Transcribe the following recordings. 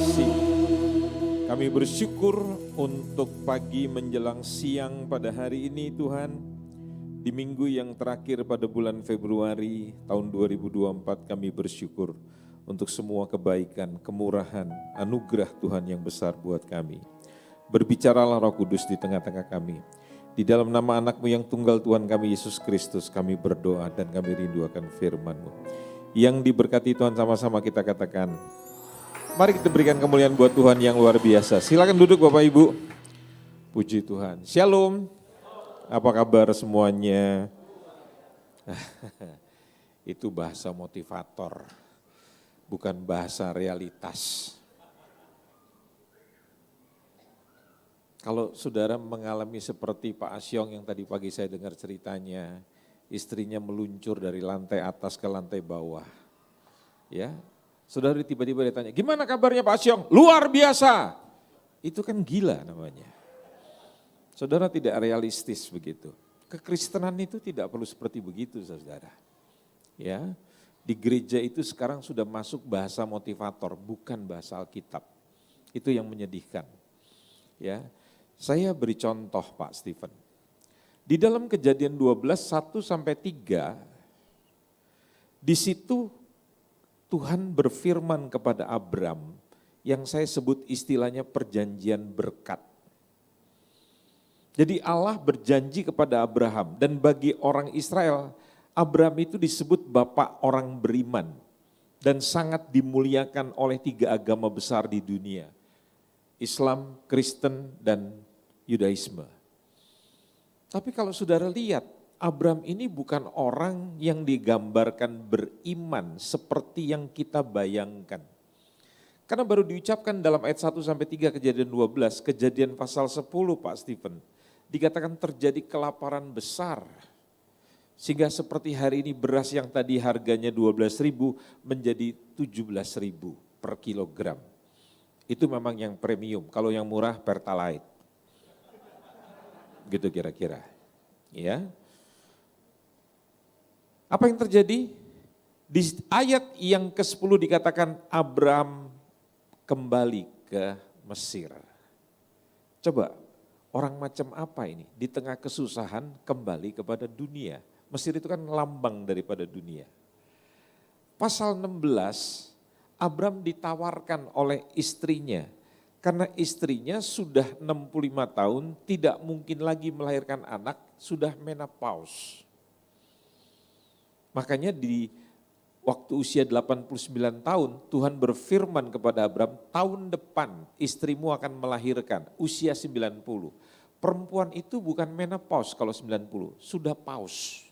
kasih. Kami bersyukur untuk pagi menjelang siang pada hari ini Tuhan. Di minggu yang terakhir pada bulan Februari tahun 2024 kami bersyukur untuk semua kebaikan, kemurahan, anugerah Tuhan yang besar buat kami. Berbicaralah Roh Kudus di tengah-tengah kami. Di dalam nama anak-Mu yang tunggal Tuhan kami Yesus Kristus kami berdoa dan kami rindu akan firman-Mu. Yang diberkati Tuhan sama-sama kita katakan. Mari kita berikan kemuliaan buat Tuhan yang luar biasa. Silakan duduk Bapak Ibu. Puji Tuhan. Shalom. Apa kabar semuanya? Itu bahasa motivator, bukan bahasa realitas. Kalau saudara mengalami seperti Pak Asyong yang tadi pagi saya dengar ceritanya, istrinya meluncur dari lantai atas ke lantai bawah. Ya, saudara tiba-tiba ditanya, gimana kabarnya Pak Asyong? Luar biasa. Itu kan gila namanya. Saudara tidak realistis begitu. Kekristenan itu tidak perlu seperti begitu saudara. Ya, di gereja itu sekarang sudah masuk bahasa motivator, bukan bahasa Alkitab. Itu yang menyedihkan. Ya, saya beri contoh Pak Stephen. Di dalam Kejadian 12, 1-3, di situ Tuhan berfirman kepada Abram yang saya sebut istilahnya perjanjian berkat. Jadi Allah berjanji kepada Abraham dan bagi orang Israel, Abram itu disebut bapak orang beriman dan sangat dimuliakan oleh 3 agama besar di dunia. Islam, Kristen, dan Yudaisme. Tapi kalau saudara lihat, Abram ini bukan orang yang digambarkan beriman seperti yang kita bayangkan. Karena baru diucapkan dalam ayat 1-3 Kejadian 12, Kejadian pasal 10 Pak Stephen, dikatakan terjadi kelaparan besar. Sehingga seperti hari ini beras yang tadi harganya 12.000 menjadi 17.000 per kilogram. Itu memang yang premium, kalau yang murah Pertalite. Gitu kira-kira. Ya. Apa yang terjadi? Di ayat yang ke-10 dikatakan Abram kembali ke Mesir. Coba, orang macam apa ini? Di tengah kesusahan kembali kepada dunia. Mesir itu kan lambang daripada dunia. Pasal 16, Abram ditawarkan oleh istrinya. Karena istrinya sudah 65 tahun, tidak mungkin lagi melahirkan anak, sudah menopause. Makanya di waktu usia 89 tahun, Tuhan berfirman kepada Abram, tahun depan istrimu akan melahirkan, usia 90. Perempuan itu bukan menopause kalau 90, sudah pause.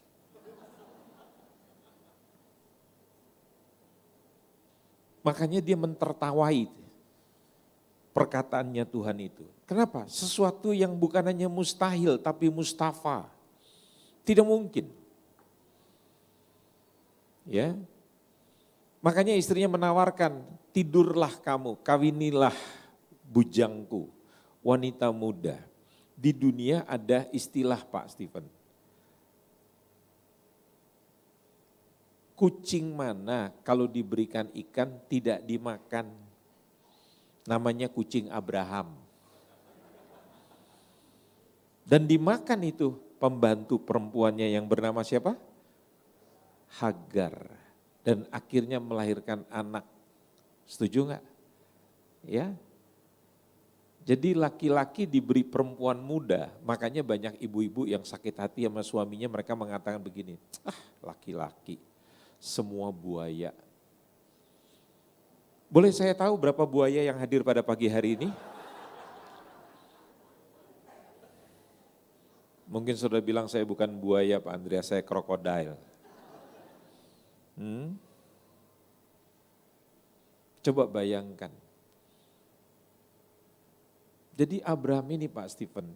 Makanya dia mentertawai perkataannya Tuhan itu. Kenapa? Sesuatu yang bukan hanya mustahil tapi mustafa. Tidak mungkin. Ya. Makanya istrinya menawarkan, tidurlah kamu, kawinilah bujangku, wanita muda. Di dunia ada istilah Pak Stephen. Kucing mana kalau diberikan ikan tidak dimakan? Namanya kucing Abraham. Dan dimakan itu pembantu perempuannya yang bernama siapa? Hagar. Dan akhirnya melahirkan anak. Setuju enggak? Ya. Jadi laki-laki diberi perempuan muda, makanya banyak ibu-ibu yang sakit hati sama suaminya, mereka mengatakan begini, laki-laki, semua buaya. Boleh saya tahu berapa buaya yang hadir pada pagi hari ini? Mungkin sudah bilang saya bukan buaya Pak Andreas, saya krokodil. Coba bayangkan. Jadi Abraham ini Pak Stephen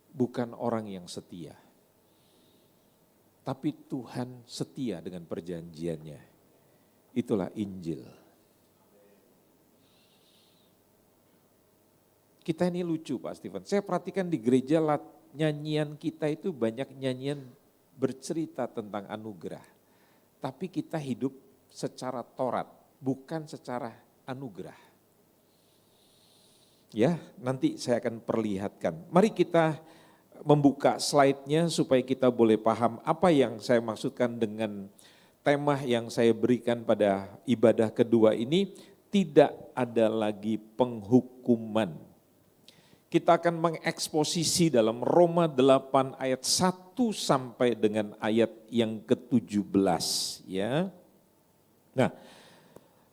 bukan orang yang setia. Tapi Tuhan setia dengan perjanjiannya. Itulah Injil. Kita ini lucu Pak Stephen. Saya perhatikan di gereja nyanyian kita itu banyak nyanyian bercerita tentang anugerah. Tapi kita hidup secara Taurat, bukan secara anugerah. Ya, nanti saya akan perlihatkan. Mari kita membuka slide-nya supaya kita boleh paham apa yang saya maksudkan dengan tema yang saya berikan pada ibadah kedua ini, tidak ada lagi penghukuman. Kita akan mengeksposisi dalam Roma 8 ayat 1 sampai dengan ayat yang ke-17 ya. Nah,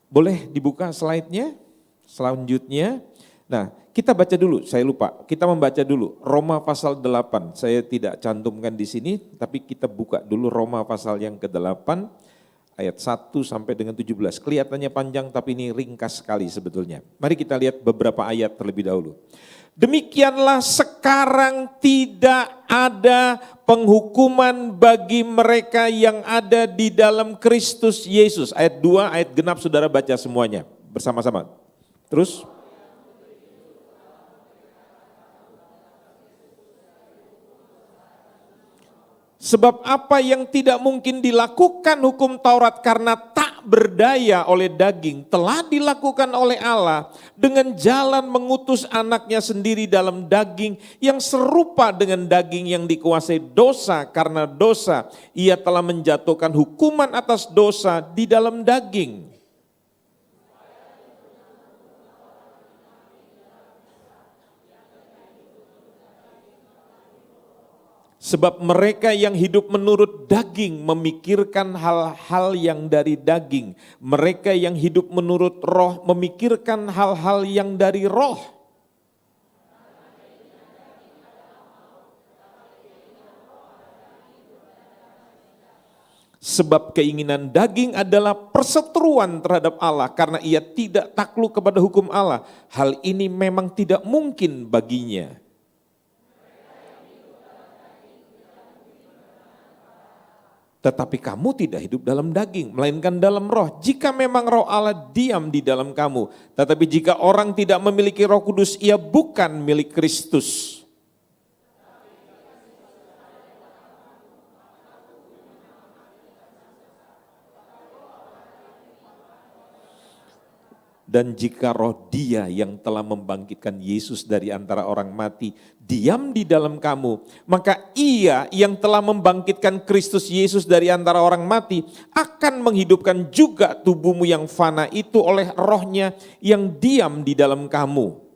boleh dibuka slide-nya selanjutnya. Nah, kita baca dulu, saya lupa. Kita membaca dulu Roma pasal 8. Saya tidak cantumkan di sini, tapi kita buka dulu Roma pasal yang ke-8 ayat 1 sampai dengan 17. Kelihatannya panjang tapi ini ringkas sekali sebetulnya. Mari kita lihat beberapa ayat terlebih dahulu. Demikianlah sekarang tidak ada penghukuman bagi mereka yang ada di dalam Kristus Yesus. Ayat 2, ayat genap saudara baca semuanya bersama-sama. Terus. Sebab apa yang tidak mungkin dilakukan hukum Taurat karena tak berdaya oleh daging telah dilakukan oleh Allah dengan jalan mengutus anaknya sendiri dalam daging yang serupa dengan daging yang dikuasai dosa karena dosa. Ia telah menjatuhkan hukuman atas dosa di dalam daging. Sebab mereka yang hidup menurut daging memikirkan hal-hal yang dari daging. Mereka yang hidup menurut roh memikirkan hal-hal yang dari roh. Sebab keinginan daging adalah perseteruan terhadap Allah karena ia tidak takluk kepada hukum Allah. Hal ini memang tidak mungkin baginya. Tetapi kamu tidak hidup dalam daging, melainkan dalam roh. Jika memang roh Allah diam di dalam kamu. Tetapi jika orang tidak memiliki Roh Kudus, ia bukan milik Kristus. Dan jika roh Dia yang telah membangkitkan Yesus dari antara orang mati diam di dalam kamu, maka Ia yang telah membangkitkan Kristus Yesus dari antara orang mati akan menghidupkan juga tubuhmu yang fana itu oleh rohnya yang diam di dalam kamu.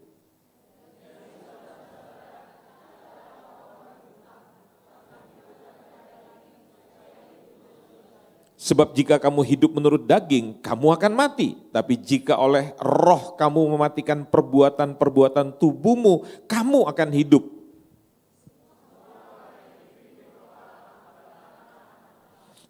Sebab jika kamu hidup menurut daging, kamu akan mati. Tapi jika oleh roh kamu mematikan perbuatan-perbuatan tubuhmu, kamu akan hidup.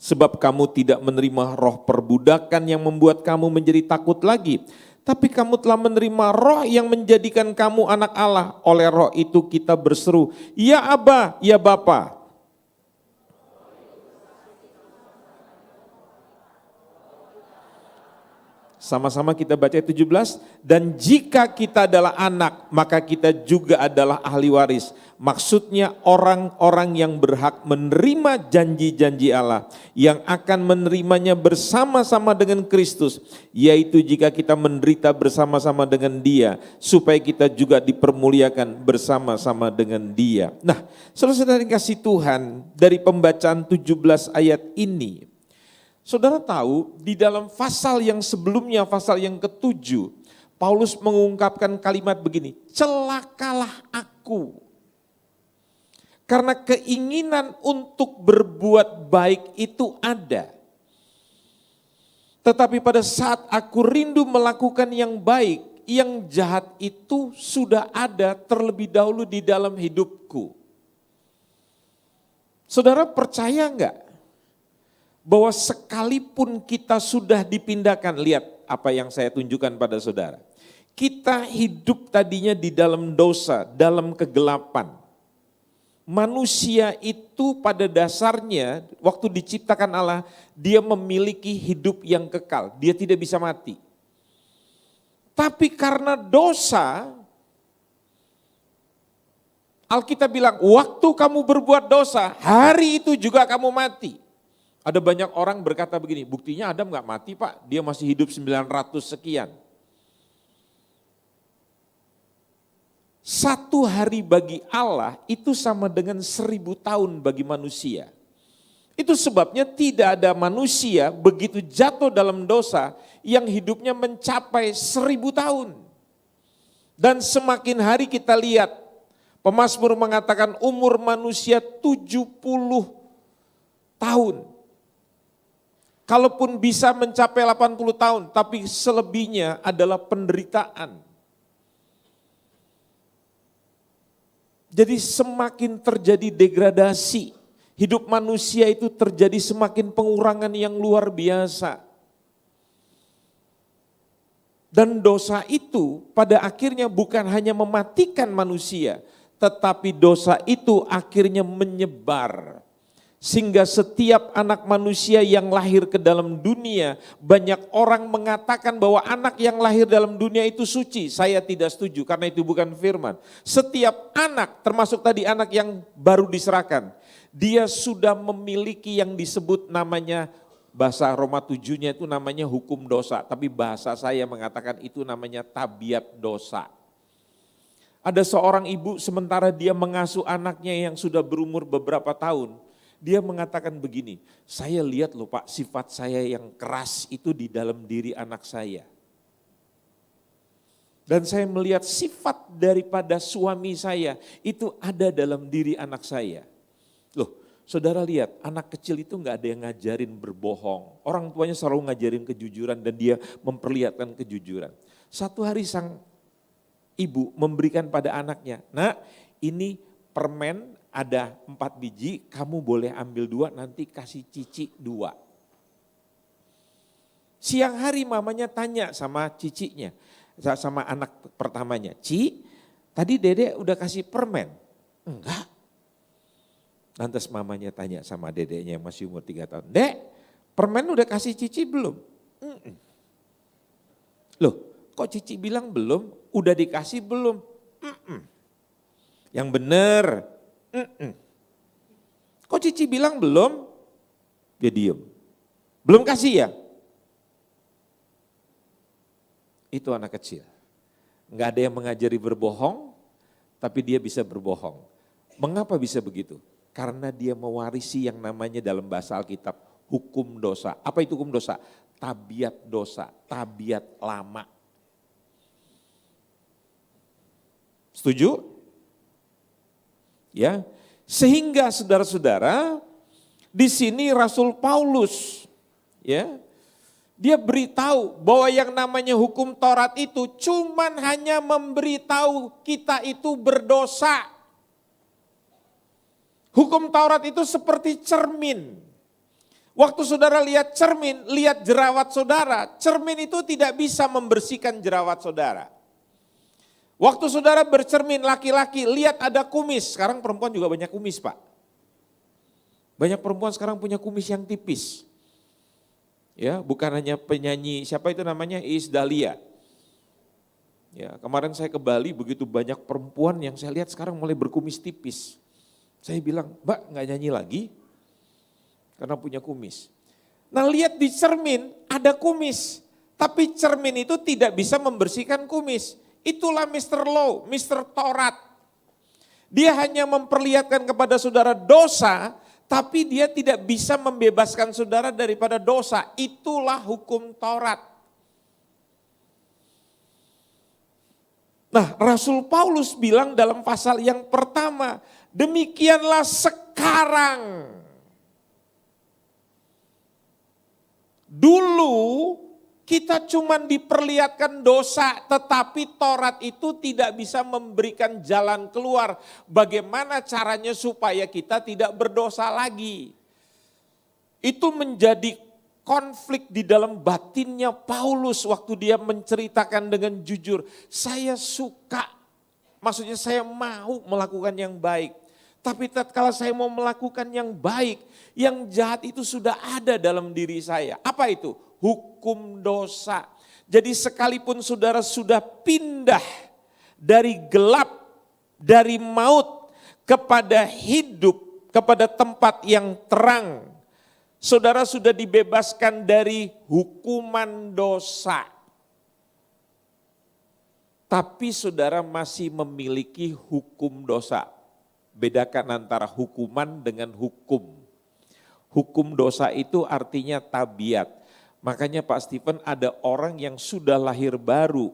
Sebab kamu tidak menerima roh perbudakan yang membuat kamu menjadi takut lagi. Tapi kamu telah menerima roh yang menjadikan kamu anak Allah. Oleh roh itu kita berseru, ya Aba, ya Bapa. Sama-sama kita baca 17, dan jika kita adalah anak, maka kita juga adalah ahli waris. Maksudnya orang-orang yang berhak menerima janji-janji Allah, yang akan menerimanya bersama-sama dengan Kristus, yaitu jika kita menderita bersama-sama dengan Dia, supaya kita juga dipermuliakan bersama-sama dengan Dia. Nah, saudara-saudara yang kasih Tuhan, dari pembacaan 17 ayat ini, saudara tahu di dalam pasal yang sebelumnya, pasal yang ke-7, Paulus mengungkapkan kalimat begini, celakalah aku. Karena keinginan untuk berbuat baik itu ada. Tetapi pada saat aku rindu melakukan yang baik, yang jahat itu sudah ada terlebih dahulu di dalam hidupku. Saudara percaya enggak? Bahwa sekalipun kita sudah dipindahkan, lihat apa yang saya tunjukkan pada saudara. Kita hidup tadinya di dalam dosa, dalam kegelapan. Manusia itu pada dasarnya, waktu diciptakan Allah, dia memiliki hidup yang kekal, dia tidak bisa mati. Tapi karena dosa, Alkitab bilang, waktu kamu berbuat dosa, hari itu juga kamu mati. Ada banyak orang berkata begini, buktinya Adam gak mati Pak, dia masih hidup 900 sekian. 1 hari bagi Allah itu sama dengan 1000 tahun bagi manusia. Itu sebabnya tidak ada manusia begitu jatuh dalam dosa yang hidupnya mencapai 1000 tahun. Dan semakin hari kita lihat, pemazmur mengatakan umur manusia 70 tahun. Kalaupun bisa mencapai 80 tahun, tapi selebihnya adalah penderitaan. Jadi semakin terjadi degradasi, hidup manusia itu terjadi semakin pengurangan yang luar biasa. Dan dosa itu pada akhirnya bukan hanya mematikan manusia, tetapi dosa itu akhirnya menyebar. Sehingga setiap anak manusia yang lahir ke dalam dunia, banyak orang mengatakan bahwa anak yang lahir dalam dunia itu suci. Saya tidak setuju karena itu bukan firman. Setiap anak, termasuk tadi anak yang baru diserahkan, dia sudah memiliki yang disebut namanya, bahasa Roma 7-nya itu namanya hukum dosa. Tapi bahasa saya mengatakan itu namanya tabiat dosa. Ada seorang ibu sementara dia mengasuh anaknya yang sudah berumur beberapa tahun. Dia mengatakan begini, saya lihat loh Pak, sifat saya yang keras itu di dalam diri anak saya. Dan saya melihat sifat daripada suami saya itu ada dalam diri anak saya. Loh, saudara lihat anak kecil itu enggak ada yang ngajarin berbohong. Orang tuanya selalu ngajarin kejujuran dan dia memperlihatkan kejujuran. Satu hari sang ibu memberikan pada anaknya, "Nak, ini permen ada 4 biji, kamu boleh ambil 2, nanti kasih Cici 2. Siang hari mamanya tanya sama cicinya, sama anak pertamanya, "Ci, tadi Dede udah kasih permen?" "Enggak." Lantas mamanya tanya sama dedeknya yang masih umur 3 tahun, "Dek, permen udah kasih Cici belum?" "Mm-mm." "Loh, kok Cici bilang belum? Udah dikasih belum?" "Mm-mm." "Yang bener." "Mm-mm." "Kok Cici bilang belum?" Dia diem. "Belum kasih ya?" Itu anak kecil. Enggak ada yang mengajari berbohong, tapi dia bisa berbohong. Mengapa bisa begitu? Karena dia mewarisi yang namanya dalam bahasa Alkitab hukum dosa. Apa itu hukum dosa? Tabiat dosa, tabiat lama. Setuju? Ya, sehingga saudara-saudara di sini Rasul Paulus ya, dia beritahu bahwa yang namanya hukum Taurat itu cuman hanya memberitahu kita itu berdosa. Hukum Taurat itu seperti cermin. Waktu saudara lihat cermin, lihat jerawat saudara, cermin itu tidak bisa membersihkan jerawat saudara. Waktu saudara bercermin laki-laki, lihat ada kumis. Sekarang perempuan juga banyak kumis Pak. Banyak perempuan sekarang punya kumis yang tipis. Ya, bukan hanya penyanyi, siapa itu namanya, Iis Dahlia. Ya, kemarin saya ke Bali, begitu banyak perempuan yang saya lihat sekarang mulai berkumis tipis. Saya bilang, "Mbak nggak nyanyi lagi?" Karena punya kumis. Nah lihat di cermin ada kumis. Tapi cermin itu tidak bisa membersihkan kumis. Itulah Mr. Law, Mr. Taurat. Dia hanya memperlihatkan kepada saudara dosa, tapi dia tidak bisa membebaskan saudara daripada dosa. Itulah hukum Taurat. Nah, Rasul Paulus bilang dalam pasal yang pertama, demikianlah sekarang. Dulu kita cuma diperlihatkan dosa, tetapi Taurat itu tidak bisa memberikan jalan keluar. Bagaimana caranya supaya kita tidak berdosa lagi. Itu menjadi konflik di dalam batinnya Paulus waktu dia menceritakan dengan jujur. Saya suka, maksudnya saya mau melakukan yang baik. Tapi tatkala saya mau melakukan yang baik, yang jahat itu sudah ada dalam diri saya. Apa itu? Hukum dosa. Jadi sekalipun saudara sudah pindah dari gelap, dari maut kepada hidup, kepada tempat yang terang, saudara sudah dibebaskan dari hukuman dosa. Tapi saudara masih memiliki hukum dosa. Bedakan antara hukuman dengan hukum. Hukum dosa itu artinya tabiat. Makanya Pak Stephen, ada orang yang sudah lahir baru,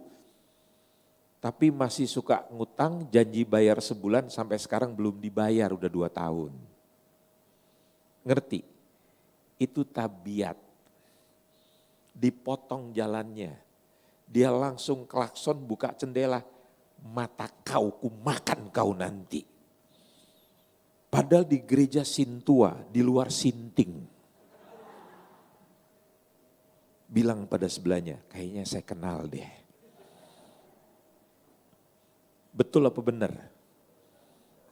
tapi masih suka ngutang, janji bayar sebulan sampai sekarang belum dibayar, udah 2 tahun. Ngerti? Itu tabiat. Dipotong jalannya. Dia langsung klakson buka jendela, mata kau kumakan kau nanti. Padahal di gereja Sintua, di luar Sinting. Bilang pada sebelahnya, kayaknya saya kenal deh. Betul apa benar?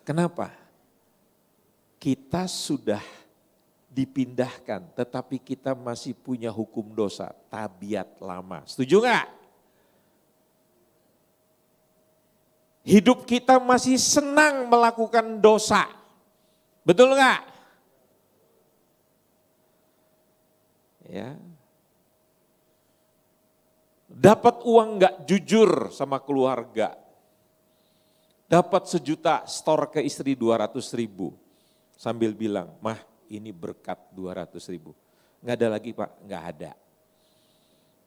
Kenapa? Kita sudah dipindahkan, tetapi kita masih punya hukum dosa, tabiat lama. Setuju nggak? Hidup kita masih senang melakukan dosa. Betul nggak? Ya. Dapat uang nggak jujur sama keluarga. Dapat 1 juta, store ke istri 200.000. Sambil bilang, mah ini berkat 200.000. Nggak ada lagi Pak, nggak ada.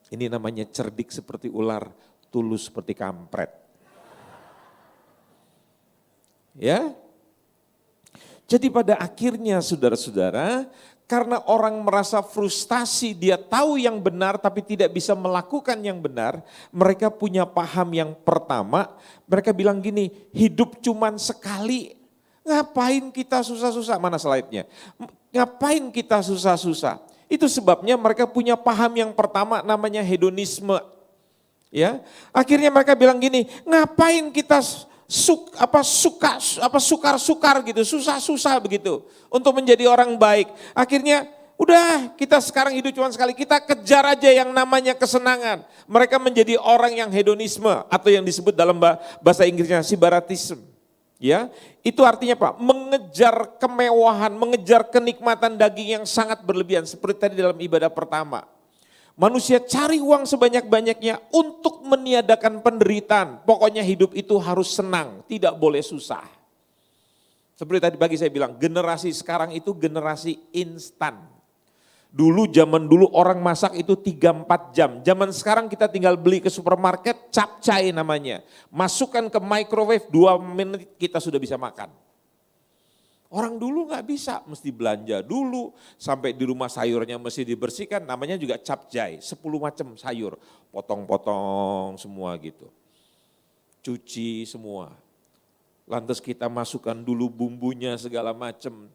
Ini namanya cerdik seperti ular, tulus seperti kampret. Ya. Jadi pada akhirnya saudara-saudara, karena orang merasa frustasi, dia tahu yang benar tapi tidak bisa melakukan yang benar, mereka punya paham yang pertama, mereka bilang gini, hidup cuman sekali, ngapain kita susah-susah, mana slide-nya? Ngapain kita susah-susah? Itu sebabnya mereka punya paham yang pertama namanya hedonisme. Ya, akhirnya mereka bilang gini, ngapain kita sukar-sukar gitu, susah-susah begitu untuk menjadi orang baik. Akhirnya udah kita sekarang hidup cuma sekali, kita kejar aja yang namanya kesenangan. Mereka menjadi orang yang hedonisme atau yang disebut dalam bahasa Inggrisnya sibaratisme. Ya, itu artinya Pak, mengejar kemewahan, mengejar kenikmatan daging yang sangat berlebihan seperti tadi dalam ibadah pertama. Manusia cari uang sebanyak-banyaknya untuk meniadakan penderitaan. Pokoknya hidup itu harus senang, tidak boleh susah. Seperti tadi pagi saya bilang, generasi sekarang itu generasi instan. Zaman dulu orang masak itu 3-4 jam. Zaman sekarang kita tinggal beli ke supermarket, capcay namanya. Masukkan ke microwave 2 menit kita sudah bisa makan. Orang dulu nggak bisa, mesti belanja dulu, sampai di rumah sayurnya mesti dibersihkan, namanya juga capcay, 10 macam sayur, potong-potong semua gitu. Cuci semua. Lantas kita masukkan dulu bumbunya segala macam.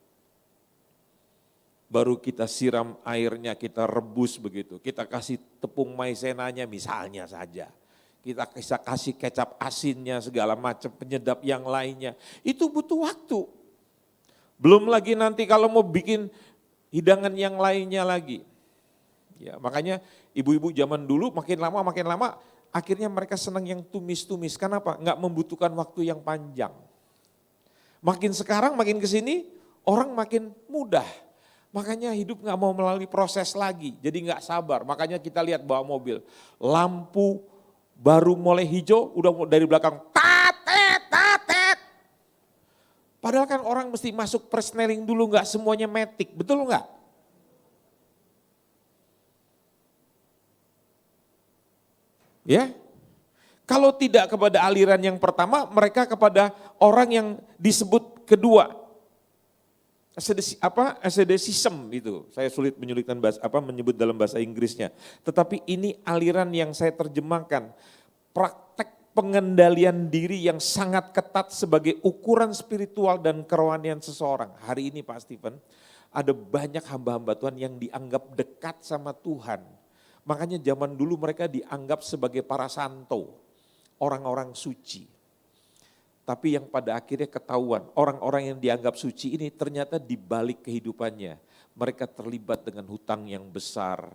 Baru kita siram airnya, kita rebus begitu. Kita kasih tepung maizenanya misalnya saja. Kita bisa kasih kecap asinnya segala macam, penyedap yang lainnya. Itu butuh waktu. Belum lagi nanti kalau mau bikin hidangan yang lainnya lagi. Ya, makanya ibu-ibu zaman dulu makin lama akhirnya mereka senang yang tumis-tumis. Kenapa? Enggak membutuhkan waktu yang panjang. Makin sekarang makin kesini orang makin mudah. Makanya hidup enggak mau melalui proses lagi. Jadi enggak sabar. Makanya kita lihat bawa mobil. Lampu baru mulai hijau udah dari belakang padahal kan orang mesti masuk persneling dulu, enggak semuanya matic, betul enggak? Ya, kalau tidak kepada aliran yang pertama, mereka kepada orang yang disebut kedua. Asceticism itu, saya sulit menyebut dalam bahasa Inggrisnya. Tetapi ini aliran yang saya terjemahkan, praktek pengendalian diri yang sangat ketat sebagai ukuran spiritual dan kerohanian seseorang. Hari ini Pak Stephen, ada banyak hamba-hamba Tuhan yang dianggap dekat sama Tuhan. Makanya zaman dulu mereka dianggap sebagai para santo, orang-orang suci. Tapi yang pada akhirnya ketahuan, orang-orang yang dianggap suci ini ternyata di balik kehidupannya, mereka terlibat dengan hutang yang besar,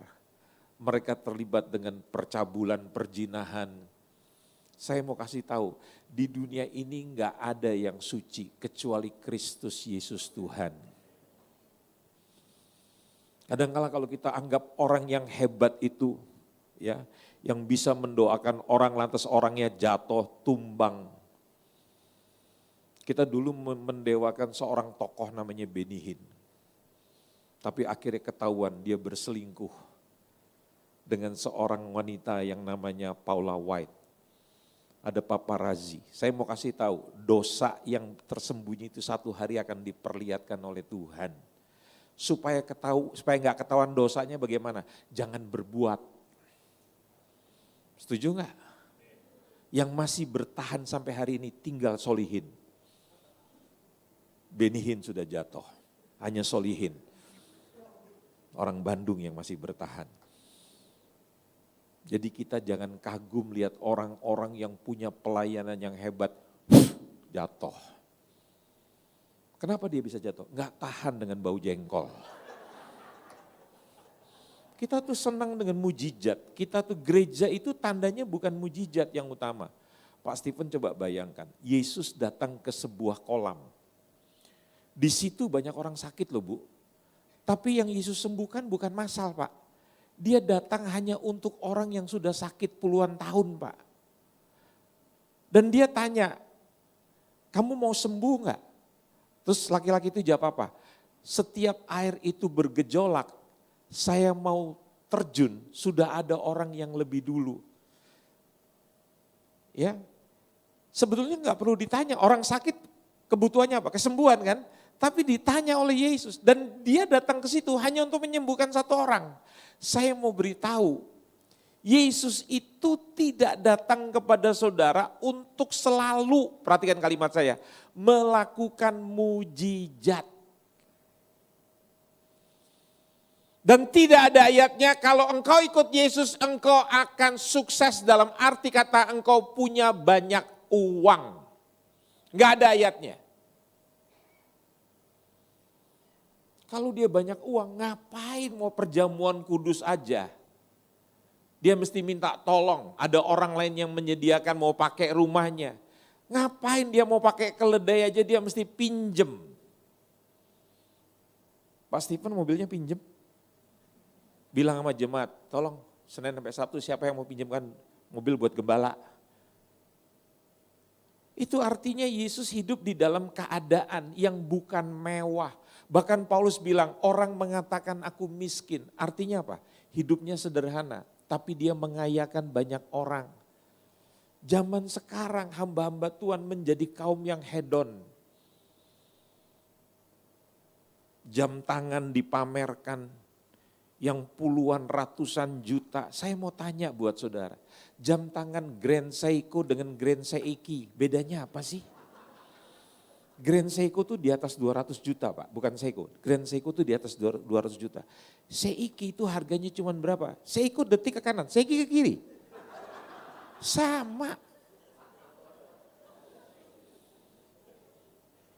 mereka terlibat dengan percabulan, perjinahan. Saya mau kasih tahu, di dunia ini enggak ada yang suci kecuali Kristus Yesus Tuhan. Kadang-kala kalau kita anggap orang yang hebat itu, ya, Yang bisa mendoakan orang lantas orangnya jatuh, tumbang. Kita dulu mendewakan seorang tokoh namanya Benny Hinn. Tapi akhirnya ketahuan dia berselingkuh dengan seorang wanita yang namanya Paula White. Ada paparazzi. Saya mau kasih tahu, dosa yang tersembunyi itu satu hari akan diperlihatkan oleh Tuhan. Supaya nggak ketahuan dosanya bagaimana? Jangan berbuat. Setuju nggak? Yang masih bertahan sampai hari ini tinggal Solihin. Benny Hinn sudah jatuh, hanya Solihin. Orang Bandung yang masih bertahan. Jadi kita jangan kagum lihat orang-orang yang punya pelayanan yang hebat, jatuh. Kenapa dia bisa jatuh? Nggak tahan dengan bau jengkol. Kita tuh senang dengan mujizat, kita tuh gereja itu tandanya bukan mujizat yang utama. Pak Stephen coba bayangkan, Yesus datang ke sebuah kolam. Di situ banyak orang sakit loh Bu. Tapi yang Yesus sembuhkan bukan masal Pak. Dia datang hanya untuk orang yang sudah sakit puluhan tahun Pak. Dan dia tanya, kamu mau sembuh enggak? Terus laki-laki itu jawab apa? Setiap air itu bergejolak, saya mau terjun, sudah ada orang yang lebih dulu. Ya, sebetulnya enggak perlu ditanya, orang sakit kebutuhannya apa? Kesembuhan kan? Tapi ditanya oleh Yesus dan dia datang ke situ hanya untuk menyembuhkan satu orang. Saya mau beritahu, Yesus itu tidak datang kepada saudara untuk selalu, perhatikan kalimat saya, melakukan mujizat. Dan tidak ada ayatnya kalau engkau ikut Yesus engkau akan sukses dalam arti kata engkau punya banyak uang. Enggak ada ayatnya. Kalau dia banyak uang, ngapain mau perjamuan kudus aja? Dia mesti minta tolong, ada orang lain yang menyediakan mau pakai rumahnya. Ngapain dia mau pakai keledai aja dia mesti pinjem. Pak Stephen mobilnya pinjem. Bilang sama jemaat, tolong Senin sampai Sabtu siapa yang mau pinjamkan mobil buat gembala. Itu artinya Yesus hidup di dalam keadaan yang bukan mewah. Bahkan Paulus bilang orang mengatakan aku miskin. Artinya apa? Hidupnya sederhana tapi dia mengayakan banyak orang. Zaman sekarang hamba-hamba Tuhan menjadi kaum yang hedon. Jam tangan dipamerkan yang puluhan ratusan juta. Saya mau tanya buat saudara. Jam tangan Grand Seiko dengan Grand Seiki bedanya apa sih? Grand Seiko tuh di atas 200 juta Pak, bukan Seiko. Grand Seiko tuh di atas 200 juta. Seiki itu harganya cuma berapa? Seiko detik ke kanan, Seiki ke kiri. Sama.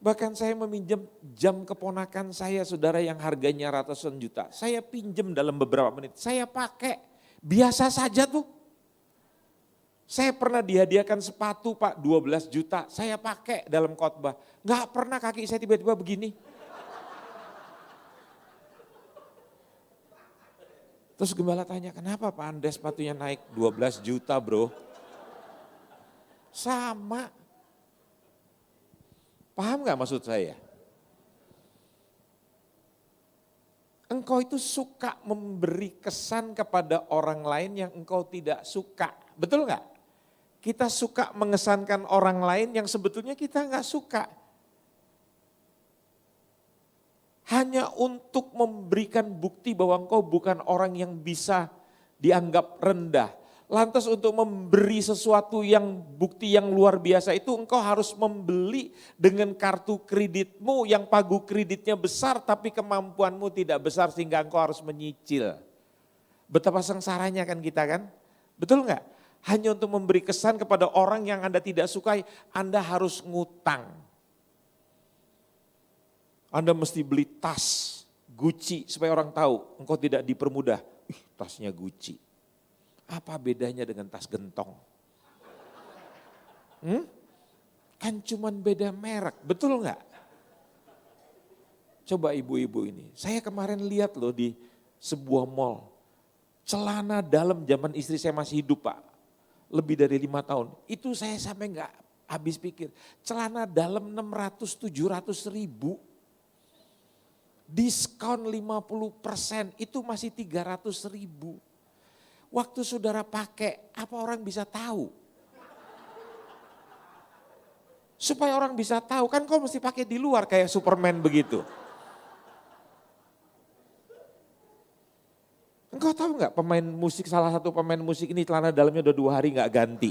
Bahkan saya meminjam jam keponakan saya saudara yang harganya ratusan juta. Saya pinjam dalam beberapa menit, saya pakai. Biasa saja tuh. Saya pernah dihadiahkan sepatu Pak 12 juta, saya pakai dalam khotbah. Enggak pernah kaki saya tiba-tiba begini. Terus gembala tanya, kenapa Pak Andes sepatunya naik 12 juta bro? Sama. Paham gak maksud saya? Engkau itu suka memberi kesan kepada orang lain yang engkau tidak suka. Betul gak? Kita suka mengesankan orang lain yang sebetulnya kita gak suka. Hanya untuk memberikan bukti bahwa engkau bukan orang yang bisa dianggap rendah. Lantas untuk memberi sesuatu yang bukti yang luar biasa itu engkau harus membeli dengan kartu kreditmu yang pagu kreditnya besar tapi kemampuanmu tidak besar sehingga engkau harus menyicil. Betapa sengsaranya kan kita kan? Betul enggak? Hanya untuk memberi kesan kepada orang yang Anda tidak sukai, Anda harus ngutang. Anda mesti beli tas Gucci supaya orang tahu engkau tidak dipermudah. Tasnya Gucci. Apa bedanya dengan tas gentong? Kan cuman beda merek, betul enggak? Coba ibu-ibu ini, saya kemarin lihat loh di sebuah mall. Celana dalam zaman istri saya masih hidup Pak, lebih dari 5 tahun. Itu saya sampai enggak habis pikir. Celana dalam 600-700 ribu, diskon 50%, itu masih 300 ribu. Waktu saudara pakai, apa orang bisa tahu? Supaya orang bisa tahu, kan kau mesti pakai di luar kayak Superman begitu. Engkau tahu nggak pemain musik, salah satu pemain musik ini celana dalamnya udah 2 hari nggak ganti.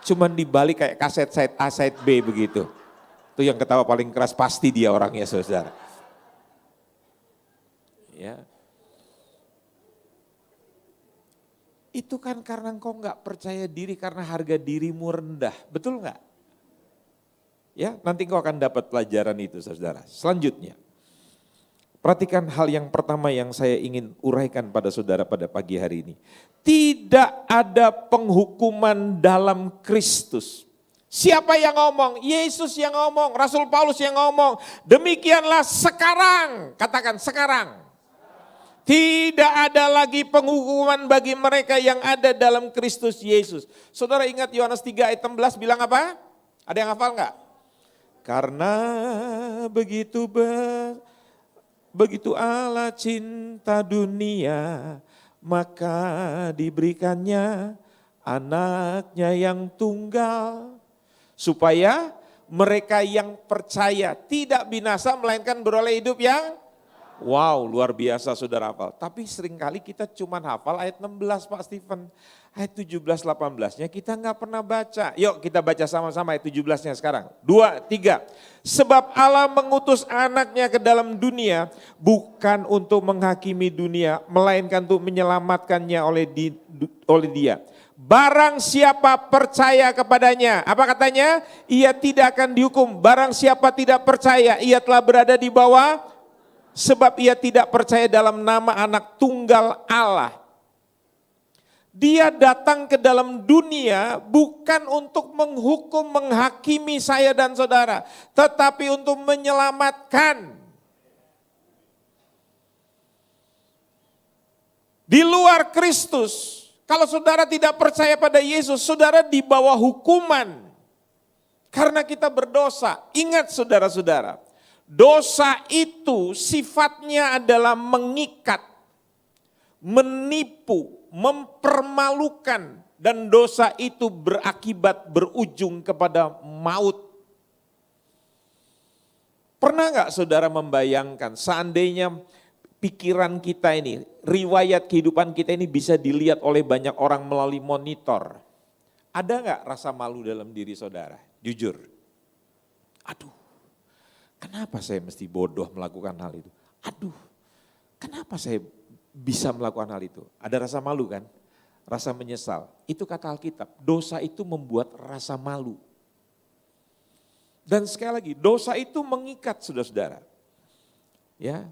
Cuman dibalik kayak kaset side A, side B begitu. Itu yang ketawa paling keras pasti dia orangnya saudara. Ya. Itu kan karena engkau nggak percaya diri karena harga dirimu rendah, betul nggak? Ya, nanti engkau akan dapat pelajaran itu saudara. Selanjutnya. Perhatikan hal yang pertama yang saya ingin uraikan pada saudara pada pagi hari ini. Tidak ada penghukuman dalam Kristus. Siapa yang ngomong? Yesus yang ngomong, Rasul Paulus yang ngomong. Demikianlah sekarang, katakan sekarang. Tidak ada lagi penghukuman bagi mereka yang ada dalam Kristus Yesus. Saudara ingat Yohanes 3 ayat 16 bilang apa? Ada yang hafal enggak? Karena begitu Allah cinta dunia, maka diberikannya anaknya yang tunggal. Supaya mereka yang percaya tidak binasa melainkan beroleh hidup yang wow, luar biasa saudara hafal. Tapi seringkali kita cuma hafal ayat 16 Pak Stephen. Ayat 17-18-nya kita nggak pernah baca. Yuk kita baca sama-sama ayat 17-nya sekarang. 2, 3. Sebab Allah mengutus anaknya ke dalam dunia bukan untuk menghakimi dunia, melainkan untuk menyelamatkannya oleh dia. Barang siapa percaya kepadanya, apa katanya? Ia tidak akan dihukum. Barang siapa tidak percaya, ia telah berada di bawah, sebab ia tidak percaya dalam nama anak tunggal Allah. Dia datang ke dalam dunia bukan untuk menghukum, menghakimi saya dan saudara, tetapi untuk menyelamatkan. Di luar Kristus, kalau saudara tidak percaya pada Yesus, saudara di bawah hukuman. Karena kita berdosa. Ingat saudara-saudara, dosa itu sifatnya adalah mengikat, menipu, mempermalukan, dan dosa itu berakibat berujung kepada maut. Pernah nggak saudara membayangkan seandainya pikiran kita ini, riwayat kehidupan kita ini bisa dilihat oleh banyak orang melalui monitor. Ada nggak rasa malu dalam diri saudara? Jujur. Aduh, kenapa saya mesti bodoh melakukan hal itu? Aduh, kenapa saya bisa melakukan hal itu? Ada rasa malu kan? Rasa menyesal. Itu kata Alkitab, dosa itu membuat rasa malu. Dan sekali lagi, dosa itu mengikat saudara-saudara. Ya,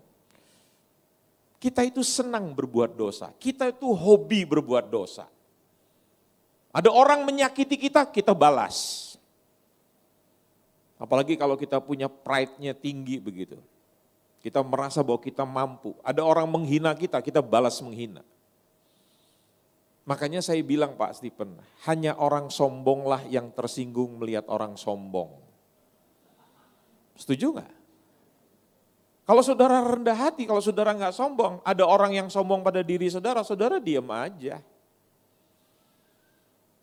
kita itu senang berbuat dosa, kita itu hobi berbuat dosa. Ada orang menyakiti kita, kita balas. Apalagi kalau kita punya pride-nya tinggi begitu. Kita merasa bahwa kita mampu. Ada orang menghina kita, kita balas menghina. Makanya saya bilang Pak Stephen, hanya orang sombonglah yang tersinggung melihat orang sombong. Setuju nggak? Kalau saudara rendah hati, kalau saudara nggak sombong, ada orang yang sombong pada diri saudara, saudara diam aja.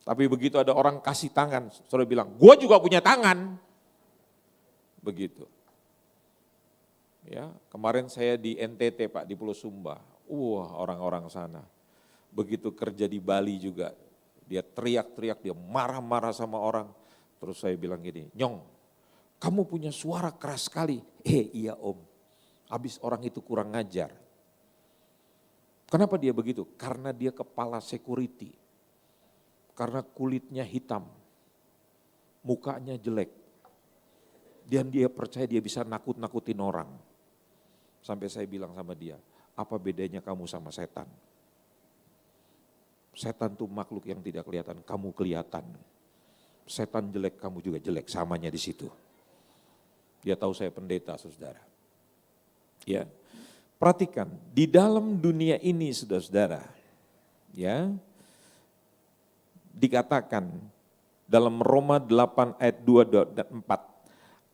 Tapi begitu ada orang kasih tangan, saudara bilang, gua juga punya tangan. Begitu. Ya, kemarin saya di NTT Pak, di Pulau Sumba. Orang-orang sana. Begitu kerja di Bali juga, dia teriak-teriak, dia marah-marah sama orang. Terus saya bilang gini, Nyong, kamu punya suara keras sekali. Iya Om, habis orang itu kurang ngajar. Kenapa dia begitu? Karena dia kepala security. Karena kulitnya hitam, mukanya jelek. Dan dia percaya dia bisa nakut-nakutin orang. Sampai saya bilang sama dia, apa bedanya kamu sama setan? Setan itu makhluk yang tidak kelihatan, kamu kelihatan. Setan jelek, kamu juga jelek, samanya di situ. Dia tahu saya pendeta, saudara. Ya, Perhatikan, di dalam dunia ini saudara-saudara, ya, dikatakan dalam Roma 8 ayat 2 dan 4,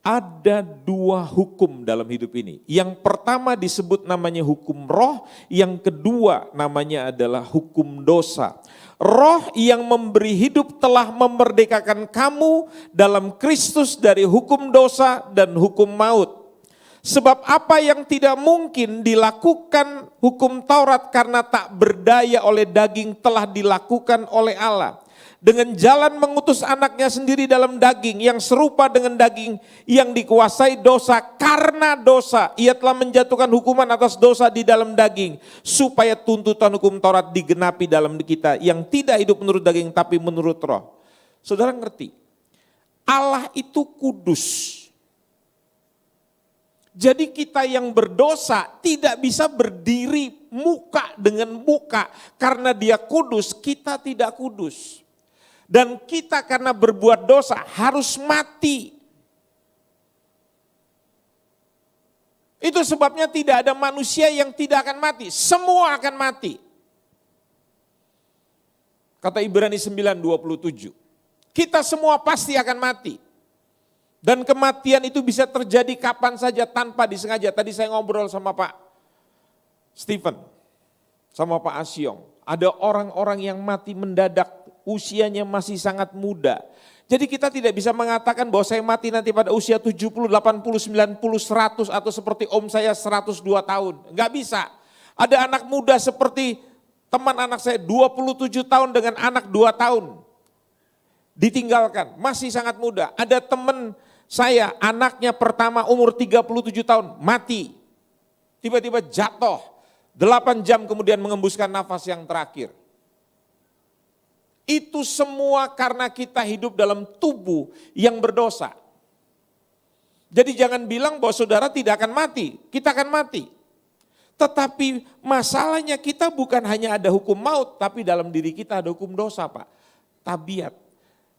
ada dua hukum dalam hidup ini. Yang pertama disebut namanya hukum roh, yang kedua namanya adalah hukum dosa. Roh yang memberi hidup telah memerdekakan kamu dalam Kristus dari hukum dosa dan hukum maut. Sebab apa yang tidak mungkin dilakukan hukum Taurat karena tak berdaya oleh daging telah dilakukan oleh Allah. Dengan jalan mengutus anaknya sendiri dalam daging yang serupa dengan daging yang dikuasai dosa karena dosa. Ia telah menjatuhkan hukuman atas dosa di dalam daging supaya tuntutan hukum Taurat digenapi dalam kita yang tidak hidup menurut daging tapi menurut roh. Saudara ngerti, Allah itu kudus. Jadi kita yang berdosa tidak bisa berdiri muka dengan muka karena dia kudus, kita tidak kudus. Dan kita karena berbuat dosa harus mati. Itu sebabnya tidak ada manusia yang tidak akan mati, semua akan mati. Kata Ibrani 9:27, kita semua pasti akan mati. Dan kematian itu bisa terjadi kapan saja tanpa disengaja. Tadi saya ngobrol sama Pak Stephen, sama Pak Asyong. Ada orang-orang yang mati mendadak, usianya masih sangat muda. Jadi kita tidak bisa mengatakan bahwa saya mati nanti pada usia 70, 80, 90, 100 atau seperti om saya 102 tahun. Enggak bisa. Ada anak muda seperti teman anak saya 27 tahun dengan anak 2 tahun. Ditinggalkan, masih sangat muda. Ada teman saya, anaknya pertama umur 37 tahun, mati. Tiba-tiba jatuh, 8 jam kemudian mengembuskan nafas yang terakhir. Itu semua karena kita hidup dalam tubuh yang berdosa. Jadi jangan bilang bahwa saudara tidak akan mati, kita akan mati. Tetapi masalahnya kita bukan hanya ada hukum maut, tapi dalam diri kita ada hukum dosa, Pak. Tabiat.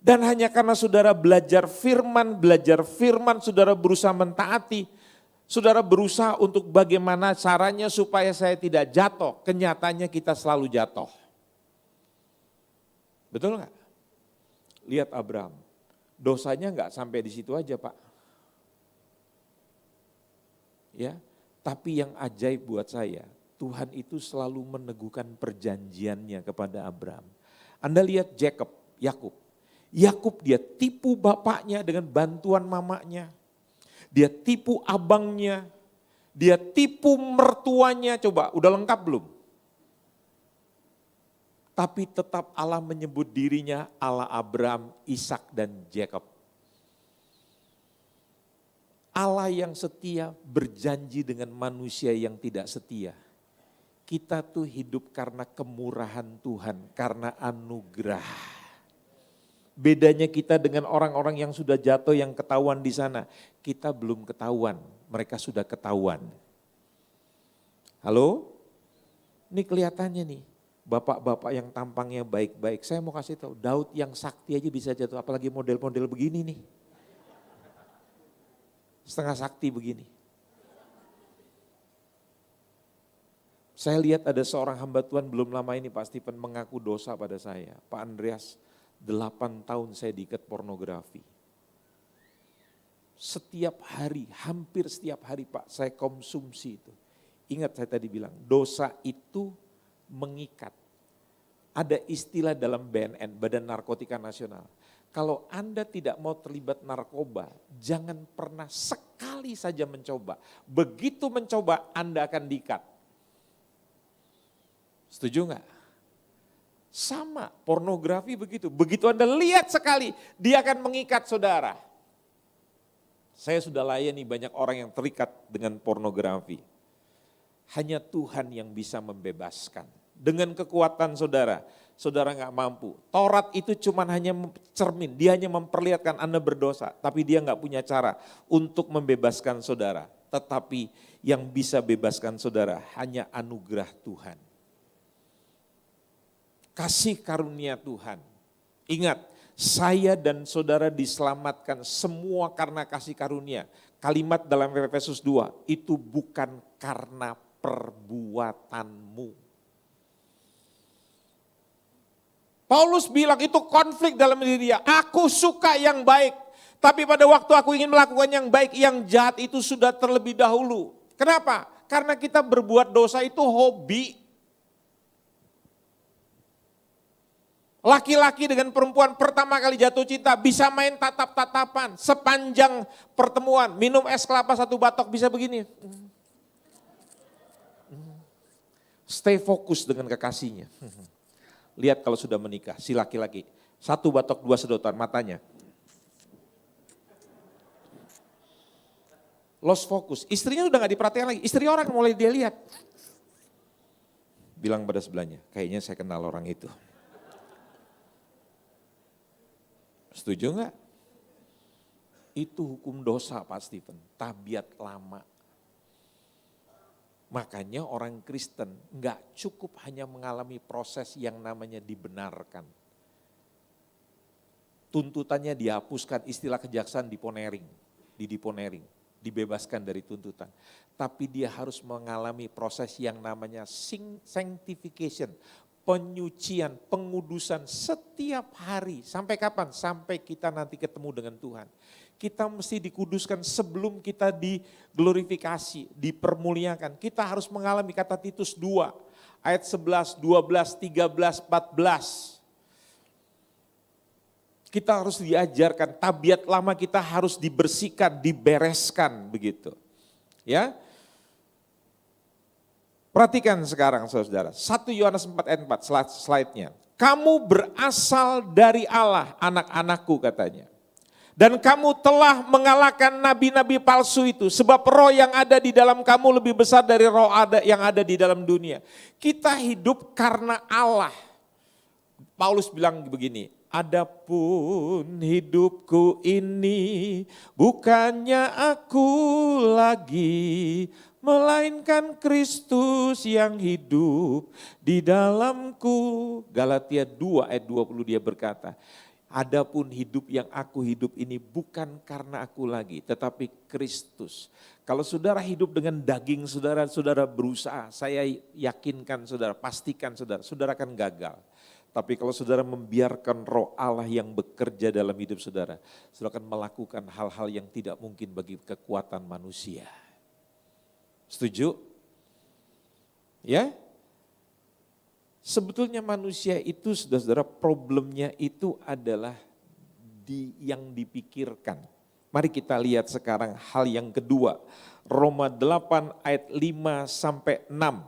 Dan hanya karena saudara belajar firman, saudara berusaha mentaati, saudara berusaha untuk bagaimana caranya supaya saya tidak jatuh, kenyataannya kita selalu jatuh. Betul nggak? Lihat Abraham, dosanya nggak sampai di situ aja Pak. Ya, tapi yang ajaib buat saya, Tuhan itu selalu meneguhkan perjanjiannya kepada Abraham. Anda lihat Yakub. Yakub dia tipu bapaknya dengan bantuan mamanya. Dia tipu abangnya. Dia tipu mertuanya. Coba, udah lengkap belum? Tapi tetap Allah menyebut dirinya Allah Abraham, Ishak dan Jacob. Allah yang setia berjanji dengan manusia yang tidak setia. Kita tuh hidup karena kemurahan Tuhan, karena anugerah. Bedanya kita dengan orang-orang yang sudah jatuh yang ketahuan di sana. Kita belum ketahuan, mereka sudah ketahuan. Halo? Ini kelihatannya nih, bapak-bapak yang tampangnya baik-baik. Saya mau kasih tahu, Daud yang sakti aja bisa jatuh, apalagi model-model begini nih. Setengah sakti begini. Saya lihat ada seorang hamba Tuhan belum lama ini Pak Stephen mengaku dosa pada saya. Pak Andreas, 8 tahun saya diikat pornografi. Setiap hari, hampir setiap hari Pak, saya konsumsi itu. Ingat saya tadi bilang, dosa itu mengikat. Ada istilah dalam BNN, Badan Narkotika Nasional. Kalau Anda tidak mau terlibat narkoba, jangan pernah sekali saja mencoba. Begitu mencoba, Anda akan diikat. Setuju enggak? Sama, pornografi begitu. Begitu Anda lihat sekali, dia akan mengikat saudara. Saya sudah layani banyak orang yang terikat dengan pornografi. Hanya Tuhan yang bisa membebaskan. Dengan kekuatan saudara, saudara nggak mampu. Taurat itu cuma hanya cermin, dia hanya memperlihatkan Anda berdosa. Tapi dia nggak punya cara untuk membebaskan saudara. Tetapi yang bisa bebaskan saudara hanya anugerah Tuhan. Kasih karunia Tuhan. Ingat, saya dan saudara diselamatkan semua karena kasih karunia. Kalimat dalam Efesus 2, itu bukan karena perbuatanmu. Paulus bilang itu konflik dalam diri dia. Aku suka yang baik, tapi pada waktu aku ingin melakukan yang baik, yang jahat itu sudah terlebih dahulu. Kenapa? Karena kita berbuat dosa itu hobi. Laki-laki dengan perempuan pertama kali jatuh cinta bisa main tatap-tatapan sepanjang pertemuan. Minum es kelapa 1 batok bisa begini. Stay fokus dengan kekasihnya. Lihat kalau sudah menikah, si laki-laki 1 batok 2 sedotan matanya. Lost focus, istrinya udah gak diperhatikan lagi, istri orang mulai dia lihat. Bilang pada sebelahnya, kayaknya saya kenal orang itu. Setuju enggak? Itu hukum dosa Pak Stephen, tabiat lama. Makanya orang Kristen enggak cukup hanya mengalami proses yang namanya dibenarkan. Tuntutannya dihapuskan, istilah kejaksaan diponering, dibebaskan dari tuntutan. Tapi dia harus mengalami proses yang namanya sanctification, penyucian, pengudusan setiap hari. Sampai kapan? Sampai kita nanti ketemu dengan Tuhan. Kita mesti dikuduskan sebelum kita diglorifikasi, dipermuliakan. Kita harus mengalami kata Titus 2, ayat 11, 12, 13, 14. Kita harus diajarkan, tabiat lama kita harus dibersihkan, dibereskan begitu. Ya. Perhatikan sekarang saudara, 1 Yohanes 4 ayat 4, slide-nya. Kamu berasal dari Allah, anak-anakku katanya. Dan kamu telah mengalahkan nabi-nabi palsu itu, sebab roh yang ada di dalam kamu lebih besar dari roh yang ada di dalam dunia. Kita hidup karena Allah. Paulus bilang begini, adapun hidupku ini bukannya aku lagi, melainkan Kristus yang hidup di dalamku. Galatia 2 ayat 20 dia berkata, adapun hidup yang aku hidup ini bukan karena aku lagi, tetapi Kristus. Kalau saudara hidup dengan daging saudara, saudara berusaha, saya yakinkan saudara, pastikan saudara, saudara akan gagal. Tapi kalau saudara membiarkan roh Allah yang bekerja dalam hidup saudara, saudara akan melakukan hal-hal yang tidak mungkin bagi kekuatan manusia. Setuju? Ya? Sebetulnya manusia itu, saudara-saudara, problemnya itu adalah yang dipikirkan. Mari kita lihat sekarang hal yang kedua. Roma 8 ayat 5 sampai 6.